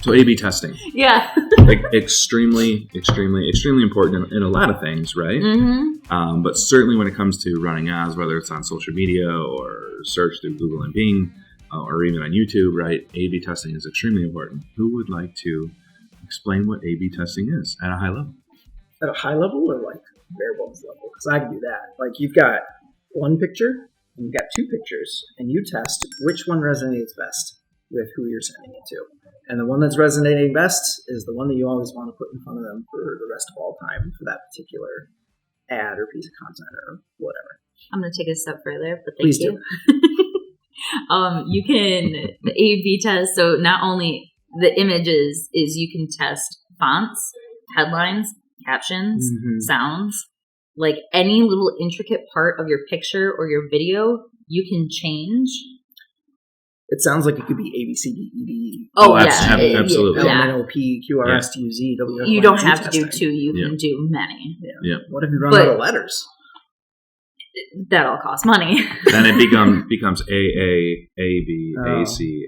So A/B testing, Yeah. like extremely important in a lot of things, right? Mm-hmm. But certainly when it comes to running ads, whether it's on social media or search through Google and Bing, or even on YouTube, right? A/B testing is extremely important. Who would like to explain what A/B testing is at a high level? At a high level or like bare bones level? Because I can do that. Like you've got one picture and you've got two pictures, and you test which one resonates best with who you're sending it to. And the one that's resonating best is the one that you always want to put in front of them for the rest of all time for that particular ad or piece of content or whatever. I'm going to take it a step further, but Please thank you. You can A/B test. So not only the images is you can test fonts, headlines, captions, sounds, like any little intricate part of your picture or your video, you can change. It sounds like it could be A, B, C, D, E, D. Oh, yeah. Absolutely. L, M, N, O, P, Q, R, S, T, U, Z, W, X, You Y, don't Z have to testing. do two. You can do many. Yeah. What if you run out of letters? That all costs money. Then it becomes A, B, A, C.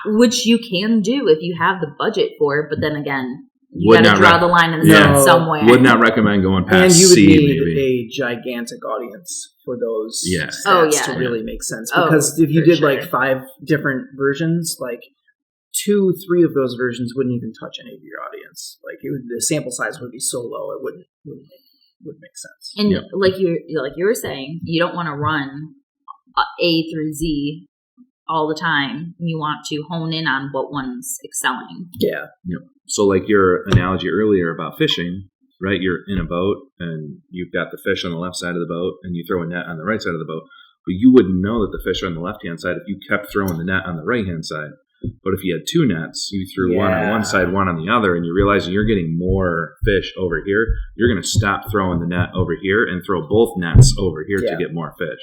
Which you can do if you have the budget for it, but then again, you Would got to not draw the line in the Yeah. sand somewhere. Would not recommend going And past you would C, need maybe. a gigantic audience for those Yes. Oh, stats yeah. to really make sense. Oh, Because if you for did sure. like 5 different versions, like 2-3 of those versions wouldn't even touch any of your audience. Like the sample size would be so low, it wouldn't make sense. And Yep. like you were saying, you don't want to run A through Z all the time. You want to hone in on what one's excelling. Yeah. So like your analogy earlier about fishing, right? You're in a boat and you've got the fish on the left side of the boat and you throw a net on the right side of the boat. But you wouldn't know that the fish are on the left-hand side if you kept throwing the net on the right-hand side. But if you had 2 nets, you threw one on one side, one on the other, and you realize you're getting more fish over here, you're going to stop throwing the net over here and throw both nets over here to get more fish.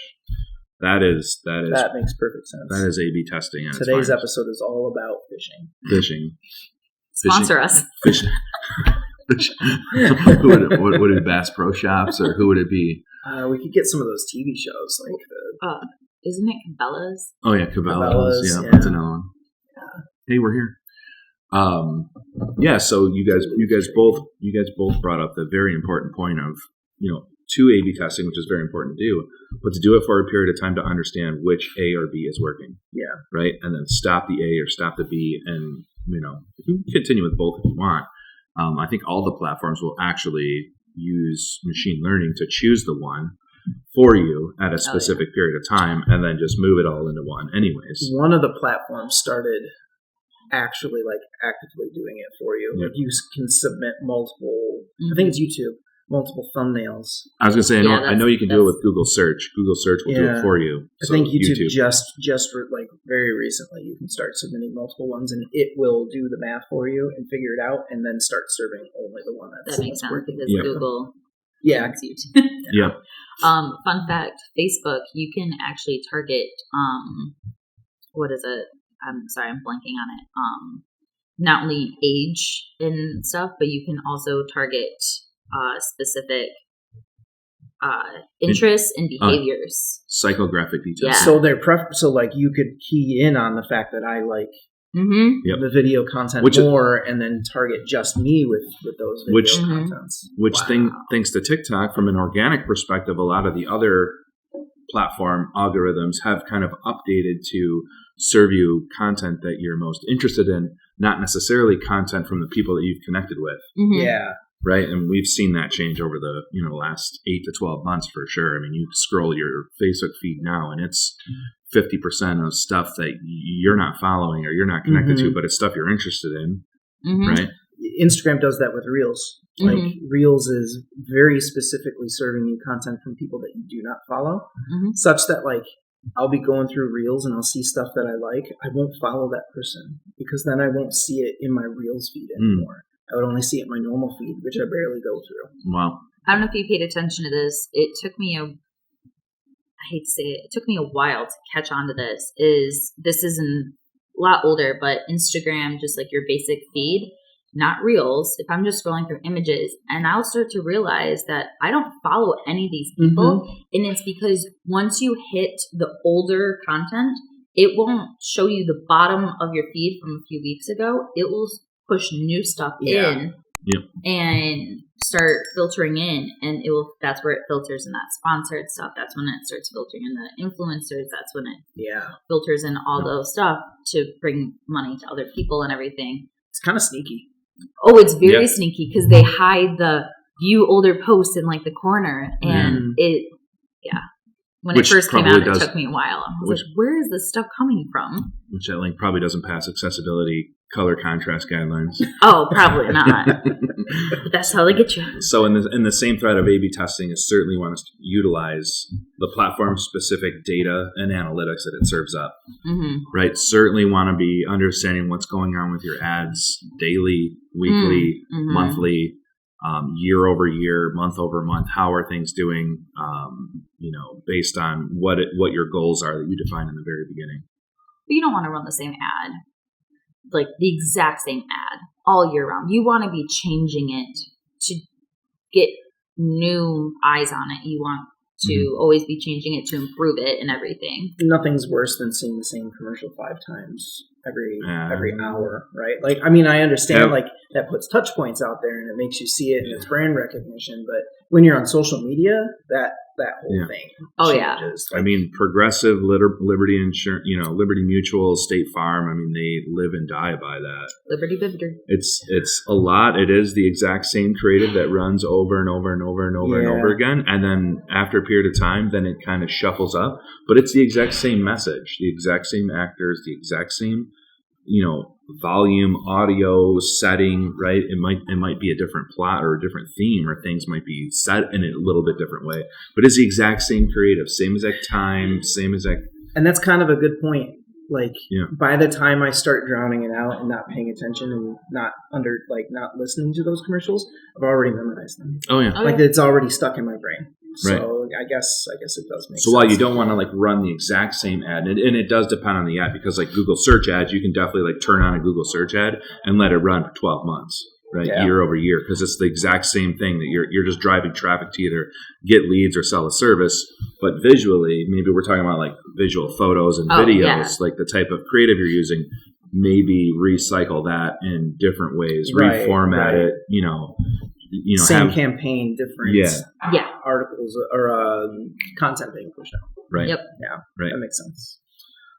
That makes perfect sense. That is A/B testing. Today's episode is all about fishing. Fishing. Sponsor us. Fishing. Who would it be? Bass Pro Shops, or who would it be? We could get some of those TV shows like Isn't it Cabela's? Oh yeah, Cabela's. Cabela's, Yeah, that's another one. Yeah. Hey, we're here. So you guys both brought up the very important point of, to A/B testing, which is very important to do, but to do it for a period of time to understand which A or B is working. Yeah. Right, and then stop the A or stop the B, and you can continue with both if you want. I think all the platforms will actually use machine learning to choose the one for you at a specific period of time, and then just move it all into one anyways. One of the platforms started actually like actively doing it for you. Yep. Like you can submit multiple, I think it's YouTube, multiple thumbnails. I was going to say, I know you can do it with Google Search. Google Search will do it for you. I think YouTube just like very recently, you can start submitting multiple ones, and it will do the math for you and figure it out, and then start serving only the one that makes sense working. Because Google owns YouTube. Yep. Fun fact: Facebook, you can actually target. What is it? I'm sorry, I'm blanking on it. Not only age and stuff, but you can also target specific interests and behaviors. Psychographic details. Yeah. So so like you could key in on the fact that I like the video content more, and then target just me with those video contents. Thanks to TikTok, from an organic perspective, a lot of the other platform algorithms have kind of updated to serve you content that you're most interested in, not necessarily content from the people that you've connected with. Mm-hmm. Yeah. Right. And we've seen that change over the last 8 to 12 months for sure. I mean, you scroll your Facebook feed now and it's 50% of stuff that you're not following or you're not connected to, but it's stuff you're interested in. Mm-hmm. Right. Instagram does that with Reels. Like Reels is very specifically serving you content from people that you do not follow, such that like I'll be going through Reels and I'll see stuff that I like. I won't follow that person because then I won't see it in my Reels feed anymore. I would only see it in my normal feed, which I barely go through. Wow. I don't know if you paid attention to this. It took me I hate to say it took me a while to catch on to this. This is a lot older, but Instagram, just like your basic feed, not reels, if I'm just scrolling through images, and I'll start to realize that I don't follow any of these people. And it's because once you hit the older content, it won't show you the bottom of your feed from a few weeks ago. It will push new stuff in and start filtering in, and that's where it filters in that sponsored stuff. That's when it starts filtering in the influencers. That's when it filters in all those stuff to bring money to other people and everything. It's kind of sneaky. Oh, it's very sneaky because they hide the view older posts in like the corner, and when it first came out, it took me a while. I was like, where is this stuff coming from? Which that link probably doesn't pass accessibility color contrast guidelines. Oh, probably not. But that's how they get you. So in the same thread of A/B testing, is certainly want to utilize the platform-specific data and analytics that it serves up. Right? Certainly want to be understanding what's going on with your ads daily, weekly, monthly, year over year, month over month. How are things doing? Based on what your goals are that you define in the very beginning. But you don't want to run the same ad, like the exact same ad all year round. You want to be changing it to get new eyes on it. You want to always be changing it to improve it and everything. Nothing's worse than seeing the same commercial 5 times every hour, right? Like, I mean, I understand like that puts touch points out there and it makes you see it and it's brand recognition, but when you're on social media, that whole thing changes. I mean, Progressive, Liberty Insurance, Liberty Mutual, State Farm. I mean, they live and die by that. Liberty Bitter. It's a lot. It is the exact same creative that runs over and over and over and over and over again, and then after a period of time, then it kind of shuffles up. But it's the exact same message, the exact same actors, the exact same, volume, audio, setting, right? It might be a different plot or a different theme, or things might be set in a little bit different way. But it's the exact same creative, same exact time, same exact. And that's kind of a good point. Like by the time I start drowning it out and not paying attention and not listening to those commercials, I've already memorized them. Oh yeah. Like it's already stuck in my brain. So I guess it does make sense. So while you don't want to run the exact same ad, and it does depend on the ad, because like Google search ads, you can definitely turn on a Google search ad and let it run for 12 months, right? Year over year, because it's the exact same thing that you're just driving traffic to either get leads or sell a service. But visually, maybe we're talking about visual photos and videos, like the type of creative you're using. Maybe recycle that in different ways, reformat it, same campaign, different yeah. articles or content being pushed out. Right. Yep. Yeah. Right. That makes sense.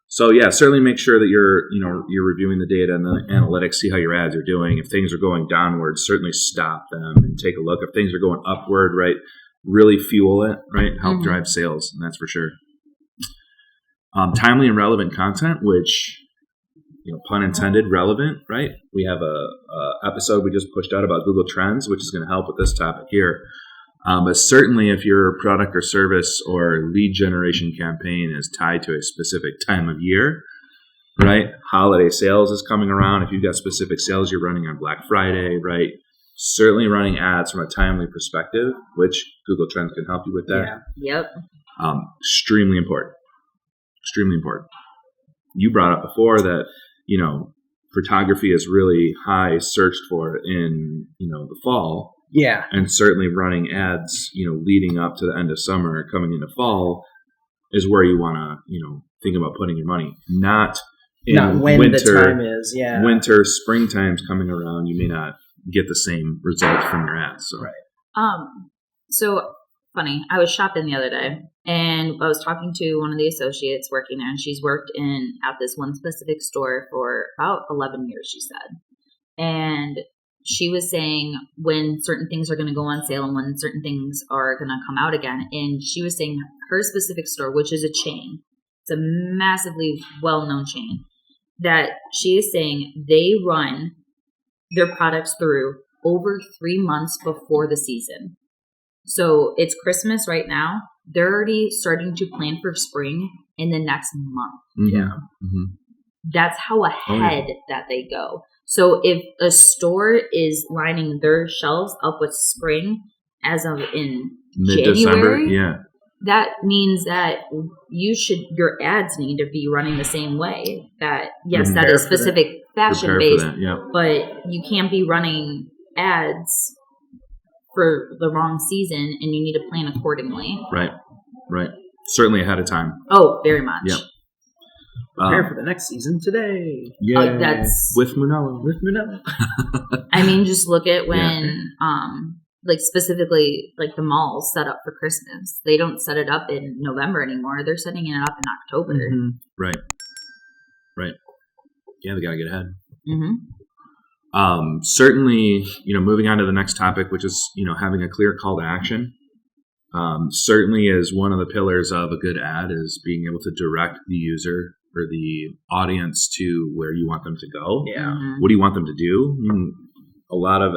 So yeah, certainly make sure that you're reviewing the data and the analytics, see how your ads are doing. If things are going downward, certainly stop them and take a look. If things are going upward, right, really fuel it, right, help drive sales, and that's for sure. Timely and relevant content, which, pun intended, relevant, right? We have a episode we just pushed out about Google Trends, which is going to help with this topic here. But certainly if your product or service or lead generation campaign is tied to a specific time of year, right? Holiday sales is coming around. If you've got specific sales you're running on Black Friday, right? Certainly running ads from a timely perspective, which Google Trends can help you with that. Yeah. Yep. Extremely important. Extremely important. You brought up before that, photography is really high searched for in, the fall. Yeah. And certainly running ads, leading up to the end of summer, coming into fall is where you want to, think about putting your money. Not when winter, the time is. Yeah. Winter, springtime's coming around. You may not get the same results from your ads. So. Right. So funny. I was shopping the other day and I was talking to one of the associates working there, and she's worked at this one specific store for about 11 years, she said. And she was saying when certain things are going to go on sale and when certain things are going to come out again. And she was saying her specific store, which is a chain, it's a massively well-known chain, that she is saying they run their products through over 3 months before the season. So it's Christmas right now. They're already starting to plan for spring in the next month. Mm-hmm. Yeah. Mm-hmm. That's how ahead that they go. So if a store is lining their shelves up with spring as of in mid-December, January, that means that your ads need to be running the same way. That, yes, that is specific fashion Prepare based, for that. Yeah. but you can't be running ads for the wrong season, and you need to plan accordingly. Right. Certainly ahead of time. Oh, very much. Yep. Prepare for the next season today. Yeah. That's with Munello. I mean, just look at when, like specifically, like the malls set up for Christmas. They don't set it up in November anymore. They're setting it up in October. Mm-hmm. Right. Yeah, they gotta get ahead. Mm-hmm. Certainly, moving on to the next topic, which is, having a clear call to action. Certainly is one of the pillars of a good ad is being able to direct the user or the audience to where you want them to go. Yeah. Mm-hmm. What do you want them to do? I mean, a lot of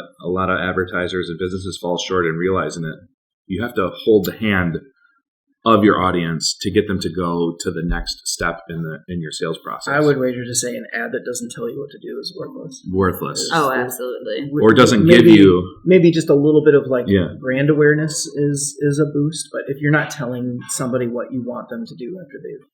advertisers and businesses fall short in realizing that you have to hold the hand of your audience to get them to go to the next step in your sales process. I would wager to say an ad that doesn't tell you what to do is worthless. Worthless. Oh, absolutely. Or doesn't give you maybe just a little bit of Yeah. brand awareness is a boost, but if you're not telling somebody what you want them to do after they've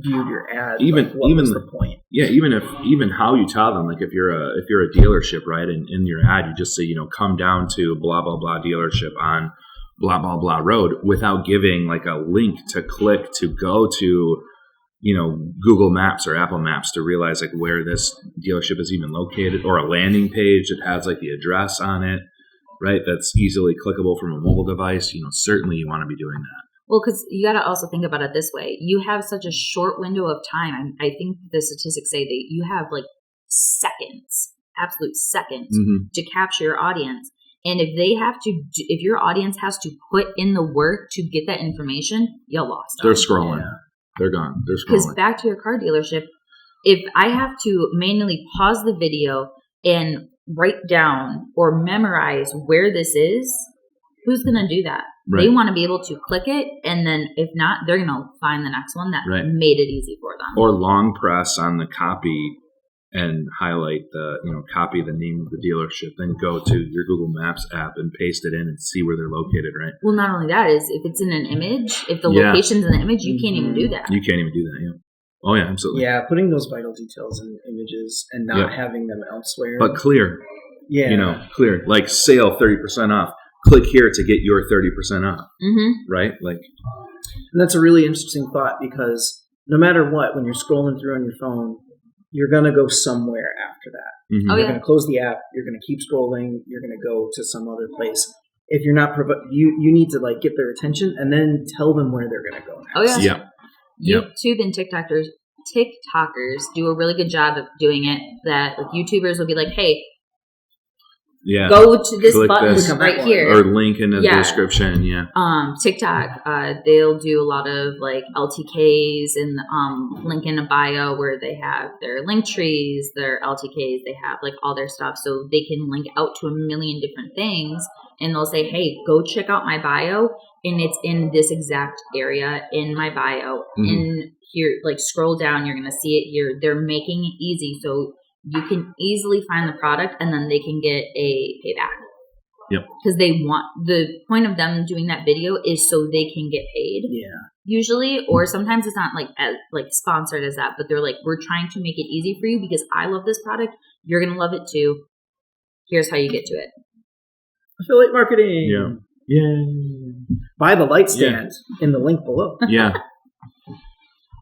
viewed your ad, even what's the point? Yeah, even how you tell them, like if you're a dealership, right, and in your ad you just say, come down to blah blah blah dealership on blah blah blah road, without giving like a link to click to go to Google Maps or Apple Maps to realize like where this dealership is even located, or a landing page that has like the address on it, right, that's easily clickable from a mobile device. Certainly you want to be doing that. Well, because you got to also think about it this way. You have such a short window of time. I think the statistics say that you have like seconds, absolute seconds, to capture your audience. And if your audience has to put in the work to get that information, you lost them. They're scrolling. Yeah. They're gone. They're scrolling. Because back to your car dealership, if I have to manually pause the video and write down or memorize where this is, who's going to do that? Right. They want to be able to click it, and then if not, they're going to find the next one that made it easy for them. Or long press on the copy and highlight copy the name of the dealership, then go to your Google Maps app and paste it in and see where they're located, right? Well, not only that, is if it's in an image, if the location's in the image, you can't even do that. You can't even do that, yeah. Oh, yeah, absolutely. Yeah, putting those vital details in images and not having them elsewhere. But clear. Yeah. Clear. Like sale 30% off. Click here to get your 30% off. Mm-hmm. Right? And that's a really interesting thought, because no matter what, when you're scrolling through on your phone, you're going to go somewhere after that. Mm-hmm. You're going to close the app. You're going to keep scrolling. You're going to go to some other place. If you're not, you need to get their attention and then tell them where they're going to go next. Oh, yeah. Yep. YouTube and TikTokers do a really good job of doing it. That YouTubers will be like, hey, go to this button right here. Or link in the description, TikTok, they'll do a lot of LTKs and link in a bio where they have their link trees, their LTKs, they have all their stuff, so they can link out to a million different things, and they'll say, hey, go check out my bio, and it's in this exact area in my bio. And here, scroll down, you're going to see it here. They're making it easy, so you can easily find the product, and then they can get a payback. Yep. Because the point of them doing that video is so they can get paid. Yeah. Usually, or sometimes it's not as sponsored as that, but they're we're trying to make it easy for you because I love this product. You're gonna love it too. Here's how you get to it. Affiliate marketing. Yeah. Yeah. Buy the light stand in the link below. Yeah.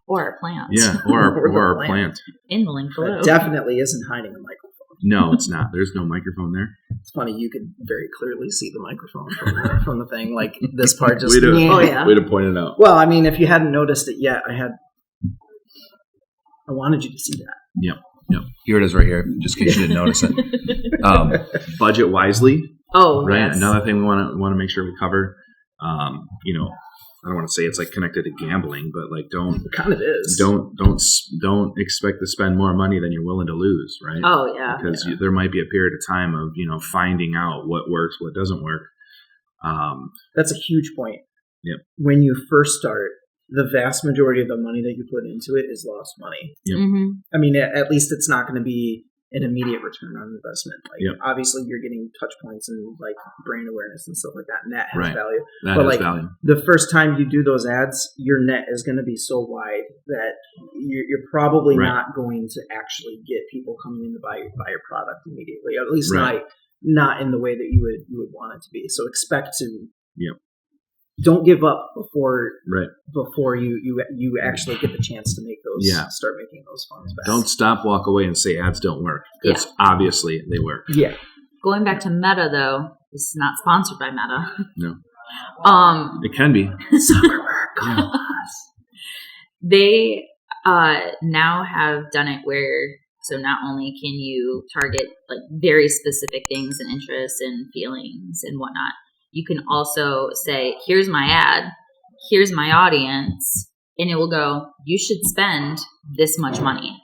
Or our plant. Yeah, or our plant. In the link below. It definitely isn't hiding a microphone. No, it's not. There's no microphone there. It's funny, you could very clearly see the microphone from the thing. This part just... Way to point it out. Well, I mean, if you hadn't noticed it yet, I wanted you to see that. Yep. Here it is right here, just in case you didn't notice it. Budget wisely. Oh, right. Yes. Another thing we want to make sure we cover. I don't want to say it's connected to gambling, but don't. It kind of is. Don't expect to spend more money than you're willing to lose, right? Oh yeah. Because there might be a period of time of finding out what works, what doesn't work. That's a huge point. Yep. When you first start, the vast majority of the money that you put into it is lost money. Yep. Mm-hmm. I mean, at least it's not going to be an immediate return on investment. Obviously, you're getting touch points and brand awareness and stuff like that, and that has value. That has value. The first time you do those ads, your net is going to be so wide that you're probably Right. not going to actually get people coming in to buy your product immediately, or at least Right. not in the way that you would want it to be. So expect to Yep. don't give up before Right. you actually get the chance to make those start making those funds back. Don't stop, walk away, and say ads don't work, because obviously they work. Yeah. Going back to Meta, though, this is not sponsored by Meta. No. Um, It can be. Zuckerberg, Yeah. call us. They now have done it where, so not only can you target like very specific things and interests and feelings and whatnot, you can also say, here's my ad, here's my audience, and it will go, you should spend this much money.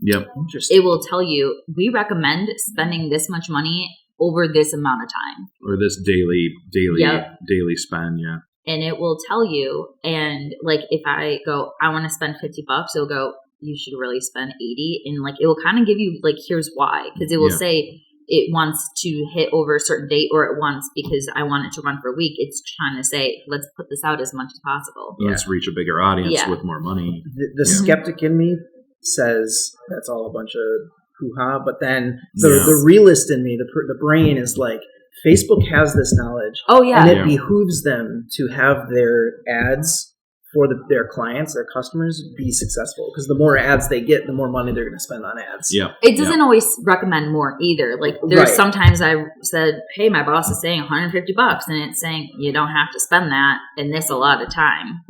Yep. Interesting. It will tell you, we recommend spending this much money over this amount of time. Or this daily Yep. spend. Yeah. And it will tell you, and like if I go, I want to spend $50, it'll go, you should really spend 80, and like it will kind of give you like, here's why, because it will say it wants to hit over a certain date, or it wants, because I want it to run for a week, it's trying to say, let's put this out as much as possible. Let's reach a bigger audience Yeah. with more money. The skeptic in me says that's all a bunch of hoo-ha, but then the realist in me, the brain is like, Facebook has this knowledge, Oh yeah, and it behooves them to have their ads for their clients, their customers, be successful. Because the more ads they get, the more money they're going to spend on ads. Yeah. it doesn't always recommend more either. Like there's Right. sometimes I said, hey, my boss is saying $150, and it's saying you don't have to spend that in this a lot of time.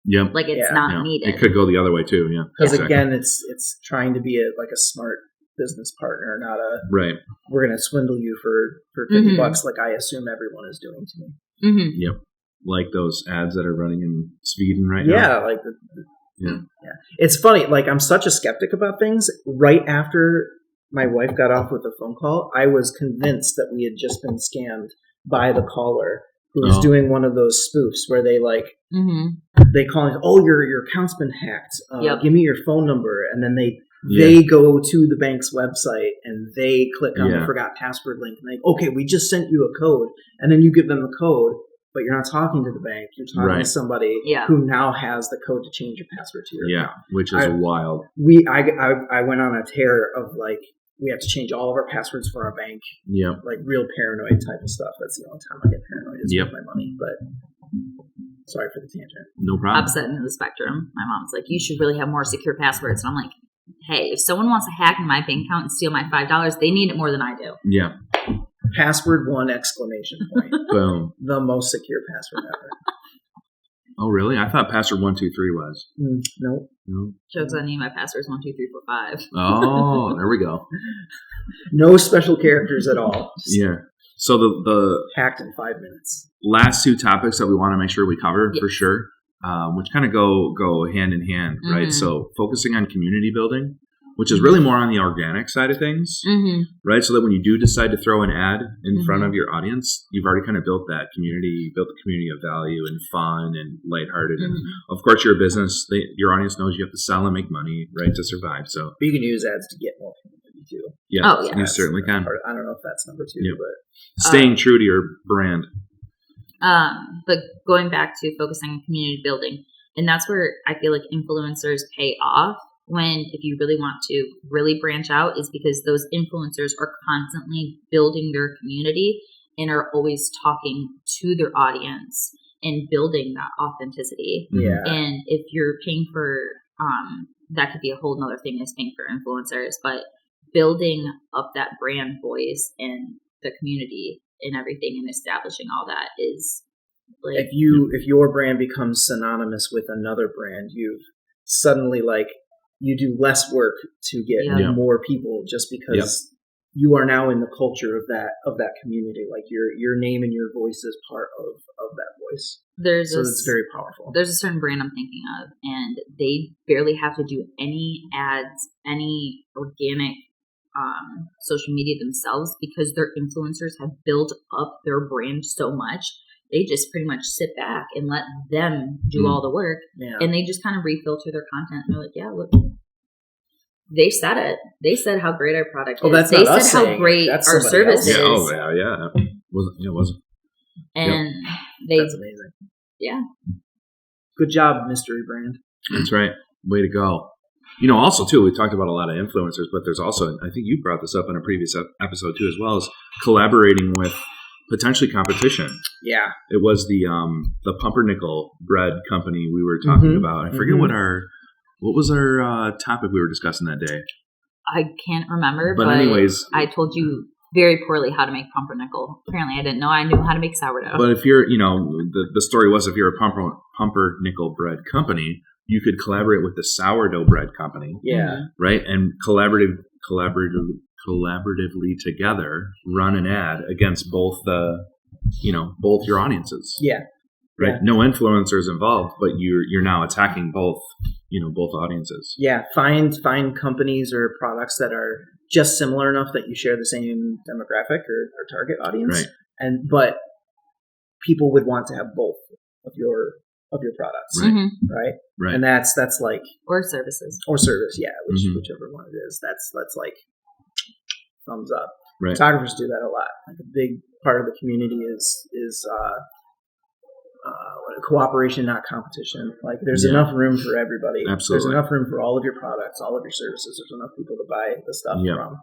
Yep. Like it's Yeah. not needed. It could go the other way too. Yeah. Because Exactly. again, it's trying to be a smart business partner, not Right. we're going to swindle you for $50 Mhm. like I assume everyone is doing to me. Mm-hmm. Yep. Like those ads that are running in Sweden right now. Yeah, like Yeah. It's funny. Like I'm such a skeptic about things. Right after my wife got off with a phone call, I was convinced that we had just been scammed by the caller who was doing one of those spoofs where they they call it, oh, your account's been hacked. Give me your phone number, and then they go to the bank's website and they click on the forgot password link and they, okay, we just sent you a code, and then you give them the code, but you're not talking to the bank. You're talking to somebody who now has the code to change your password to your account. Which is wild. I went on a tear of like, we have to change all of our passwords for our bank. Yeah. Like real paranoid type of stuff. That's the only time I get paranoid is with my money. But sorry for the tangent. No problem. Opposite end of the spectrum. My mom's like, you should really have more secure passwords. And I'm like, hey, if someone wants to hack into my bank account and steal my $5, they need it more than I do. Yeah. Password 1 exclamation point. Boom. The most secure password ever. Oh, really? I thought password 123 was. Nope. No. Jokes on you, my password's 1, 2, 3, 4, 5. Oh, there we go. No special characters at all. Just Yeah. So the hacked in 5 minutes. last two topics that we want to make sure we cover for sure, which kind of go hand in hand, right? Mhm. So focusing on community building, which is really more on the organic side of things, right? So that when you do decide to throw an ad in front of your audience, you've already kind of built that community, built the community of value and fun and lighthearted. And of course, your business, your audience knows you have to sell and make money, right, to survive. So But you can use ads to get more community too. yeah, Oh, yeah. you certainly can. I don't know if that's number 2, Yeah. but Staying true to your brand. But going back to focusing on community building, and that's where I feel like influencers pay off when, if you really want to really branch out, is because those influencers are constantly building their community and are always talking to their audience and building that authenticity. yeah. And if you're paying for, that could be a whole nother thing is paying for influencers, but building up that brand voice and the community and everything and establishing all that is like, If your brand becomes synonymous with another brand, you've suddenly you do less work to get more people just because you are now in the culture of that community. Like your name and your voice is part of that voice. So it's very powerful. There's a certain brand I'm thinking of, and they barely have to do any ads, any organic social media themselves, because their influencers have built up their brand so much. They just pretty much sit back and let them do all the work, and they just kind of refilter their content. And they're like, yeah, look, they said it. They said how great our product is. That's they not us said how saying it. great That's our somebody service else. is. Yeah. It wasn't. And they, That's amazing. yeah. Good job, mystery brand. That's right. Way to go. Also too, we talked about a lot of influencers, but there's also, I think you brought this up in a previous episode too, as well as collaborating with potentially competition. Yeah. It was the Pumpernickel bread company we were talking about. I forget what was our topic we were discussing that day. I can't remember, but anyways, I told you very poorly how to make pumpernickel. Apparently, I didn't know I knew how to make sourdough. But if you're, the story was if you're a pumpernickel bread company, you could collaborate with the sourdough bread company. Yeah. Right? And collaboratively together run an ad against both both your audiences. Yeah. Right? Yeah. No influencers involved, but you're now attacking both audiences. Yeah. Find companies or products that are just similar enough that you share the same demographic or target audience. Right. But people would want to have both of your products. Right. Right. Right. And that's like, or services. Yeah, whichever one it is. That's like thumbs up. Right. Photographers do that a lot. Like a big part of the community is cooperation, not competition. Like there's enough room for everybody. Absolutely. There's enough room for all of your products, all of your services. There's enough people to buy the stuff from.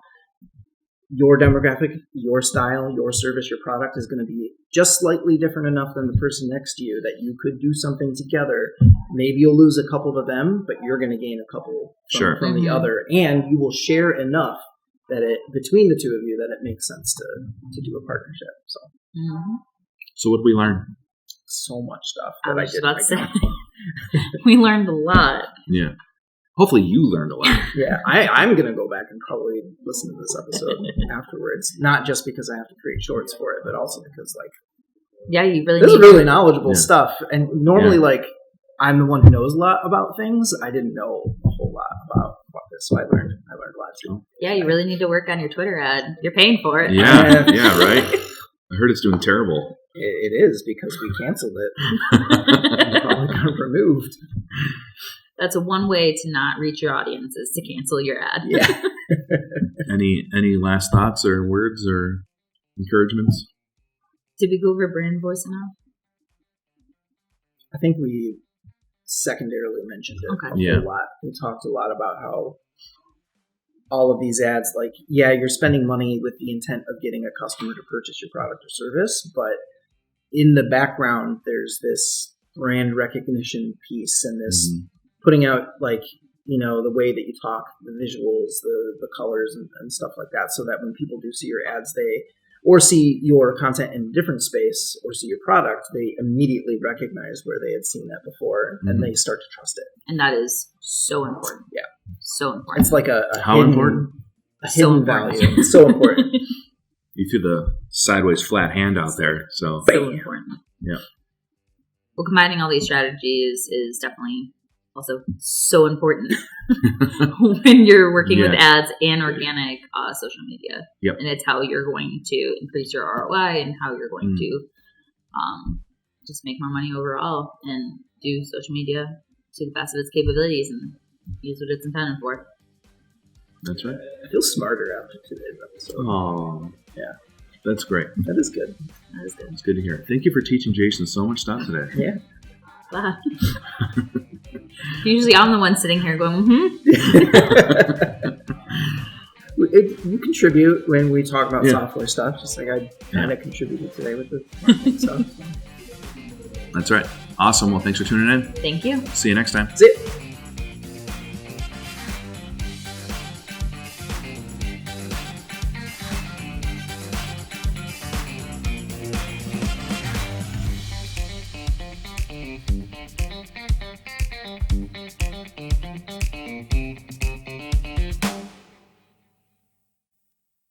Your demographic, your style, your service, your product is going to be just slightly different enough than the person next to you that you could do something together. Maybe you'll lose a couple to them, but you're going to gain a couple from the other. And you will share enough that between the two of you that it makes sense to do a partnership. So what did we learn? So much stuff. I was about to say. We learned a lot. Yeah. Hopefully you learned a lot. Yeah. I'm going to go back and probably listen to this episode afterwards. Not just because I have to create shorts for it, but also because you really this is really knowledgeable stuff. And normally I'm the one who knows a lot about things. I didn't know a whole lot about this, so I learned a lot too. Yeah, you really need to work on your Twitter ad. You're paying for it. Yeah, right. I heard it's doing terrible. It is because we canceled it. Probably got removed. That's one way to not reach your audience is to cancel your ad. Yeah. Any last thoughts or words or encouragements? Did we go over brand voice enough? I think we secondarily mentioned it a whole lot. We talked a lot about how all of these ads, you're spending money with the intent of getting a customer to purchase your product or service, but in the background, there's this brand recognition piece and this putting out, the way that you talk, the visuals, the colors and stuff like that, so that when people do see your ads, or see your content in a different space or see your product, they immediately recognize where they had seen that before and they start to trust it. And that is so important. Yeah. So important. It's like a How hidden, important? A hidden value. It's so important. You threw the sideways flat hand out there. So important. Yeah. Well, combining all these strategies is definitely also so important when you're working with ads and organic social media. Yep. And it's how you're going to increase your ROI and how you're going to just make more money overall and do social media to the best of its capabilities and use what it's intended for. That's right. I feel smarter after today's episode. Oh, yeah. That's great. That is good. It's good to hear. Thank you for teaching Jason so much stuff today. Yeah. Wow. Usually I'm the one sitting here going, You contribute when we talk about software stuff, just like I kind of contributed today with the marketing stuff. So. That's right. Awesome. Well, thanks for tuning in. Thank you. See you next time. That's it.